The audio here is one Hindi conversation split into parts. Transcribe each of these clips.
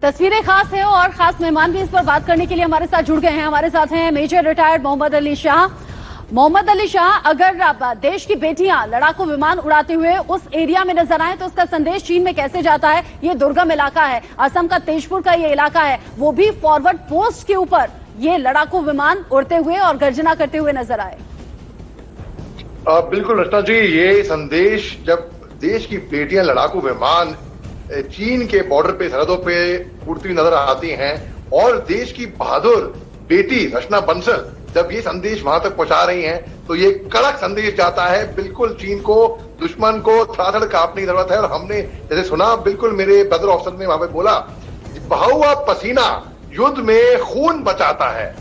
तस्वीरें खास है और खास मेहमान भी इस पर बात करने के लिए हमारे साथ जुड़ गए हैं। हमारे साथ हैं मेजर रिटायर्ड मोहम्मद अली शाह। मोहम्मद अली शाह, अगर देश की बेटियां लड़ाकू विमान उड़ाते हुए उस एरिया में नजर आए तो उसका संदेश चीन में कैसे जाता है? ये दुर्गम इलाका है, असम का तेजपुर का ये इलाका है, वो भी फॉरवर्ड पोस्ट के ऊपर ये लड़ाकू विमान उड़ते हुए और गर्जना करते हुए नजर आए। बिल्कुल रचना जी, ये संदेश जब देश की बेटियां लड़ाकू विमान चीन के बॉर्डर पे, सरहदों पे उड़ती हुई नजर आती हैं और देश की बहादुर बेटी रचना बंसल जब ये संदेश वहां तक पहुंचा रही हैं तो ये कड़क संदेश जाता है। बिल्कुल चीन को, दुश्मन को थोड़ा कांपने की जरूरत है। और हमने जैसे सुना, बिल्कुल मेरे ब्रदर ऑफिसर ने वहां पे बोला, बहा हुआ पसीना युद्ध में खून बचाता है।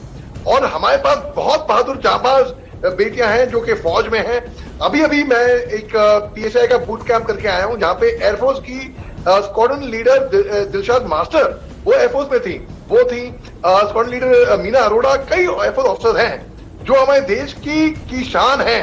और हमारे पास बहुत बहादुर जाबाज बेटियां हैं जो कि फौज में हैं। अभी अभी मैं एक पीएसआई का बूट कैंप करके आया हूं जहां पे एयरफोर्स की स्क्वाड्रन लीडर दिलशाद मास्टर वो एयरफोर्स में थी, वो थी स्क्वाड्रन लीडर मीना अरोड़ा, कई एयरफोर्स ऑफिसर हैं जो हमारे देश की शान है।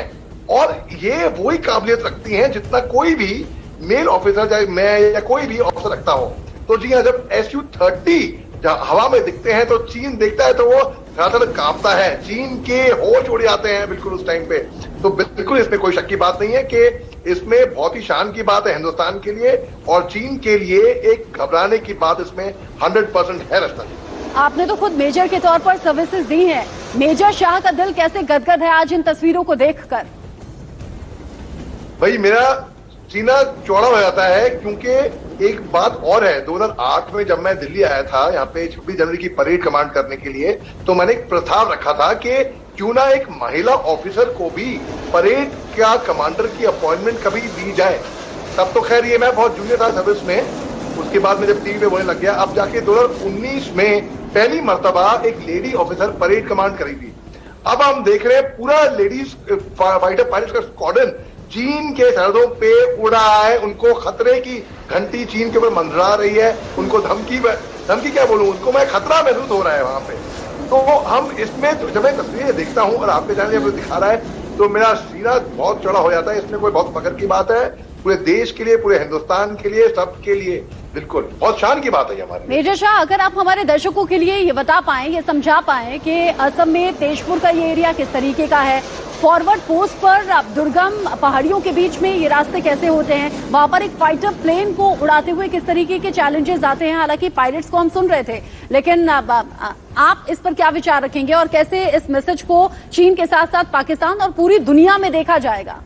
और ये वही काबिलियत रखती हैं जितना कोई भी मेल ऑफिसर, चाहे मैं या कोई भी ऑफिसर रखता हो। तो जी हाँ, जब SU-30 हवा में दिखते हैं तो चीन देखता है तो वो थोड़ा कांपता है, चीन के होश उड़ जाते हैं बिल्कुल उस टाइम पे। तो बिल्कुल इसमें कोई शक की बात नहीं है कि इसमें बहुत ही शान की बात है हिंदुस्तान के लिए और चीन के लिए एक घबराने की बात इसमें 100% है। रचना जी, आपने तो खुद मेजर के तौर पर सर्विसेज दी हैं, मेजर शाह का दिल कैसे गदगद है आज इन तस्वीरों को देखकर? भाई मेरा सीना चौड़ा हो जाता है, क्योंकि एक बात और है, 2008 में जब मैं दिल्ली आया था यहाँ पे 26 जनवरी की परेड कमांड करने के लिए, तो मैंने एक प्रस्ताव रखा था कि क्यों ना एक महिला ऑफिसर को भी परेड का कमांडर की अपॉइंटमेंट कभी दी जाए। तब तो खैर ये मैं बहुत जूनियर था सर्विस में, उसके बाद में जब टीवी पे बोलने लग गया। अब जाके 2019 में पहली मर्तबा एक लेडी ऑफिसर परेड कमांड करी थी। अब हम देख रहे हैं पूरा लेडीज फाइटर पायलट का स्क्वाड्रन चीन के सरहदों पे उड़ा है। उनको खतरे की घंटी चीन के ऊपर मंडरा रही है, उनको धमकी क्या बोलूं, उनको मैं खतरा महसूस हो रहा है वहां पे। तो हम इसमें जब मैं तस्वीरें देखता हूं और आपके चैनल दिखा रहा है तो मेरा सीना बहुत चौड़ा हो जाता है। इसमें कोई बहुत फख्र की बात है, पूरे देश के लिए, पूरे हिंदुस्तान के लिए, सबके लिए बिल्कुल बहुत शान की बात है हमारे। मेजर शाह, अगर आप हमारे दर्शकों के लिए ये बता पाएं, ये समझा पाएं कि असम में तेजपुर का ये एरिया किस तरीके का है, फॉरवर्ड पोस्ट पर दुर्गम पहाड़ियों के बीच में ये रास्ते कैसे होते हैं, वहां पर एक फाइटर प्लेन को उड़ाते हुए किस तरीके के चैलेंजेस आते हैं। हालांकि पायलट्स को हम सुन रहे थे, लेकिन आप इस पर क्या विचार रखेंगे और कैसे इस मैसेज को चीन के साथ साथ पाकिस्तान और पूरी दुनिया में देखा जाएगा?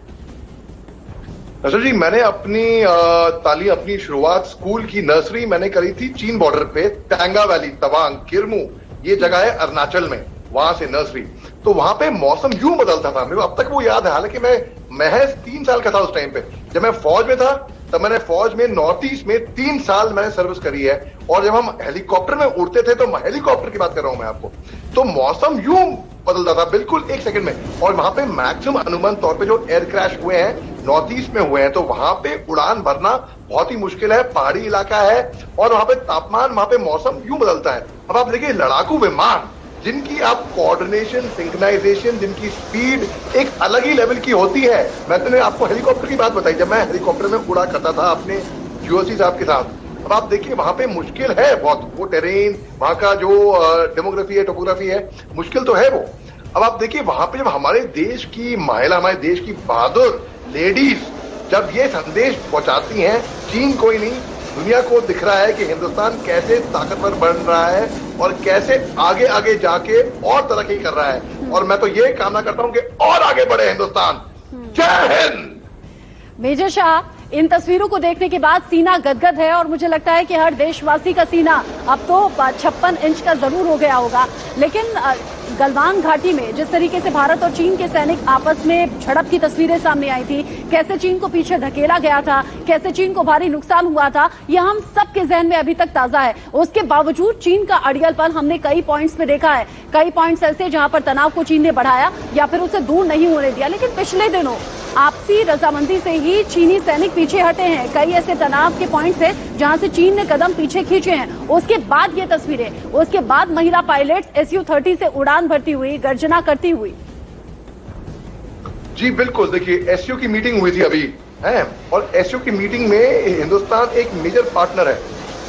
असल जी, मैंने अपनी शुरुआत स्कूल की नर्सरी मैंने करी थी चीन बॉर्डर पे, टैंगा वैली, तवांग, किरमू, ये जगह है अरुणाचल में, वहां से नर्सरी। तो वहां पे मौसम यूं बदलता था, मेरे को अब तक वो याद है। हालांकि मैं महज 3 साल का था उस टाइम पे, जब मैं फौज में था तब मैंने फौज में नॉर्थ ईस्ट में 3 साल मैंने सर्विस करी है। और जब हम हेलीकॉप्टर में उड़ते थे, तो हेलीकॉप्टर की बात कर रहा हूं मैं आपको, तो मौसम यूं बदलता था बिल्कुल 1 सेकंड में। और वहां पे मैक्सिमम अनुमान तौर पे जो एयर क्रैश हुए हैं नॉर्थ ईस्ट में हुए हैं, तो वहां पे उड़ान भरना बहुत ही मुश्किल है, पहाड़ी इलाका है और वहां पे तापमान, वहां पे मौसम यूं बदलता है। अब आप देखिए लड़ाकू विमान जिनकी आप कोऑर्डिनेशन, सिंक्रोनाइजेशन, जिनकी स्पीड एक अलग ही लेवल की होती है। मैंने आपको हेलीकॉप्टर की बात बताई, जब मैं हेलीकॉप्टर में उड़ा करता था अपने GOC साहब के साथ। अब आप देखिए वहां पे मुश्किल है बहुत, वो टेरेन, वहां का जो डेमोग्राफी है, टोपोग्राफी है, मुश्किल तो है वो। अब आप देखिए वहां पे जब हमारे देश की महिला, हमारे देश की बहादुर लेडीज जब ये संदेश पहुंचाती हैं, चीन कोई नहीं, दुनिया को दिख रहा है कि हिंदुस्तान कैसे ताकतवर बन रहा है और कैसे आगे आगे जाके और तरक्की कर रहा है। और मैं तो ये कामना करता हूं कि और आगे बढ़े हिंदुस्तान। जय हिंद। मेजर शाह, इन तस्वीरों को देखने के बाद सीना गदगद है और मुझे लगता है कि हर देशवासी का सीना अब तो 56 इंच का जरूर हो गया होगा। लेकिन गलवान घाटी में जिस तरीके से भारत और चीन के सैनिक आपस में झड़प की तस्वीरें सामने आई थी, कैसे चीन को पीछे धकेला गया था, कैसे चीन को भारी नुकसान हुआ था, यह हम सबके जहन में अभी तक ताजा है। उसके बावजूद चीन का अड़ियलपन हमने कई पॉइंट्स पे देखा है, कई पॉइंट्स ऐसे जहां पर तनाव को चीन ने बढ़ाया या फिर उसे दूर नहीं होने दिया। लेकिन पिछले दिनों आपसी रजामंदी से ही चीनी सैनिक पीछे हटे हैं। कई ऐसे तनाव के पॉइंट्स हैं जहां से चीन ने कदम पीछे खींचे हैं। उसके बाद ये तस्वीरें, उसके बाद महिला पायलट्स SU-30 से उड़ान भरती हुई, गर्जना करती हुई। जी बिल्कुल, देखिए SU की मीटिंग हुई थी अभी है, और SU की मीटिंग में हिंदुस्तान एक मेजर पार्टनर है।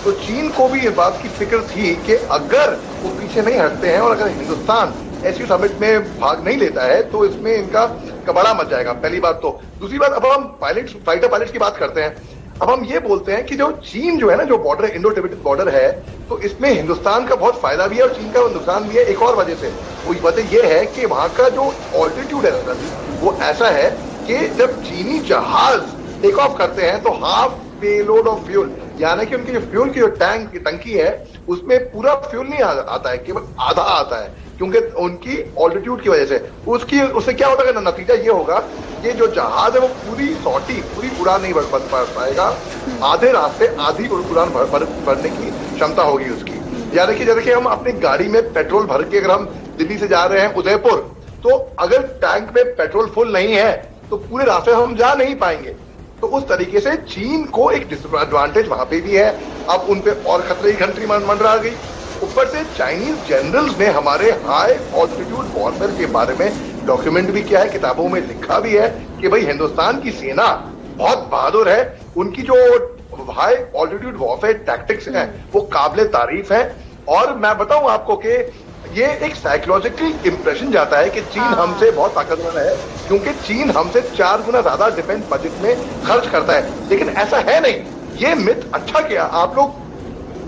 तो चीन को भी इस बात की फिक्र थी कि अगर वो पीछे नहीं हटते हैं और अगर हिंदुस्तान ऐसी समिट में भाग नहीं लेता है तो इसमें इनका कबाड़ा मच जाएगा, पहली बात तो। दूसरी बात, अब हम फाइटर पायलट्स की बात करते हैं। अब हम ये बोलते हैं कि जो चीन जो है ना, जो बॉर्डर इंडो टिबेटन बॉर्डर है, तो इसमें हिंदुस्तान का बहुत फायदा भी है और चीन का नुकसान भी है एक और वजह से। वो वजह ये है कि वहां का जो ऑल्टीट्यूड है वो ऐसा है कि जब चीनी जहाज टेक ऑफ करते हैं तो हाफ पेलोड ऑफ फ्यूल, यानी कि उनकी जो फ्यूल की जो टैंक की टंकी है उसमें पूरा फ्यूल नहीं आता है, केवल आधा आता है, क्योंकि उनकी ऑल्टीट्यूड की वजह से। उससे क्या होगा, नतीजा ये होगा कि जो जहाज है वो पूरी उड़ान नहीं भर पाएगा, आधे रास्ते आधी उड़ान भरने की क्षमता होगी उसकी। यानी कि जैसे कि हम अपनी गाड़ी में पेट्रोल भर के अगर हम दिल्ली से जा रहे हैं उदयपुर, तो अगर टैंक में पेट्रोल फुल नहीं है तो पूरे रास्ते हम जा नहीं पाएंगे। तो उस तरीके से चीन को एक डिसएडवांटेज वहां पे भी है। अब उन पे और खतरे की घंटी मंडरा गई। ऊपर से चाइनीज जनरल्स ने हमारे हाई ऑल्टीट्यूड वॉरफेयर के बारे में डॉक्यूमेंट भी किया है, किताबों में लिखा भी है कि भाई हिंदुस्तान की सेना बहुत बहादुर है, उनकी जो हाई ऑल्टीट्यूड वॉरफेयर टैक्टिक्स हैं वो काबिले तारीफ है। और मैं बताऊं आपको कि ये एक साइकोलॉजिकल इंप्रेशन जाता है कि चीन हमसे बहुत ताकतवर है, क्योंकि चीन हमसे 4 गुना ज्यादा डिफेंस बजट में खर्च करता है। लेकिन ऐसा है नहीं, ये मिथ अच्छा किया आप लोग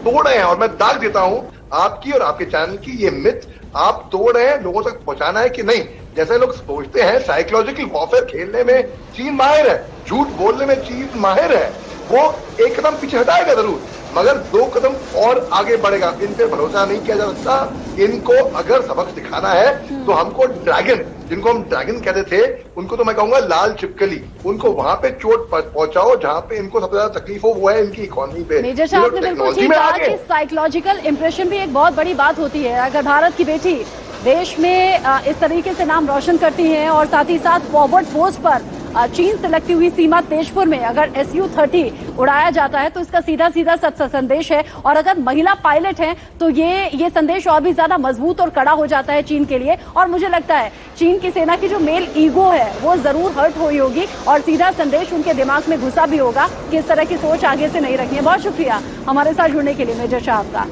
तोड़ रहे हैं, और मैं दाग देता हूं आपकी और आपके चैनल की, ये मिथ आप तोड़ रहे हैं, लोगों तक पहुंचाना है कि नहीं। जैसे लोग सोचते हैं साइकोलॉजिकल वॉरफेयर खेलने में चीन माहिर है, झूठ बोलने में चीन माहिर है, वो एक कदम पीछे हटाएगा जरूर मगर 2 कदम और आगे बढ़ेगा। इन पे भरोसा नहीं किया जा सकता। इनको अगर सबक सिखाना है तो हमको ड्रैगन, जिनको हम ड्रैगन कहते थे, उनको तो मैं कहूंगा लाल चिपकली, उनको वहां पे चोट पहुंचाओ जहां पे इनको सबसे ज्यादा तकलीफ हो, वो है इनकी इकोनॉमी पे। मेजर साहब ने बिल्कुल ठीक कहा कि साइकोलॉजिकल इंप्रेशन भी एक बहुत बड़ी बात होती है। अगर भारत की बेटी देश में इस तरीके से नाम रोशन करती है और साथ ही साथ फॉरवर्ड पोस्ट पर चीन से लगती हुई सीमा तेजपुर में अगर SU-30 उड़ाया जाता है तो इसका सीधा सीधा संदेश है। और अगर महिला पायलट हैं तो ये संदेश और भी ज्यादा मजबूत और कड़ा हो जाता है चीन के लिए। और मुझे लगता है चीन की सेना की जो मेल ईगो है वो जरूर हर्ट हुई होगी और सीधा संदेश उनके दिमाग में घुसा भी होगा कि इस तरह की सोच आगे से नहीं रखनी है। बहुत शुक्रिया हमारे साथ जुड़ने के लिए मेजर साहब का।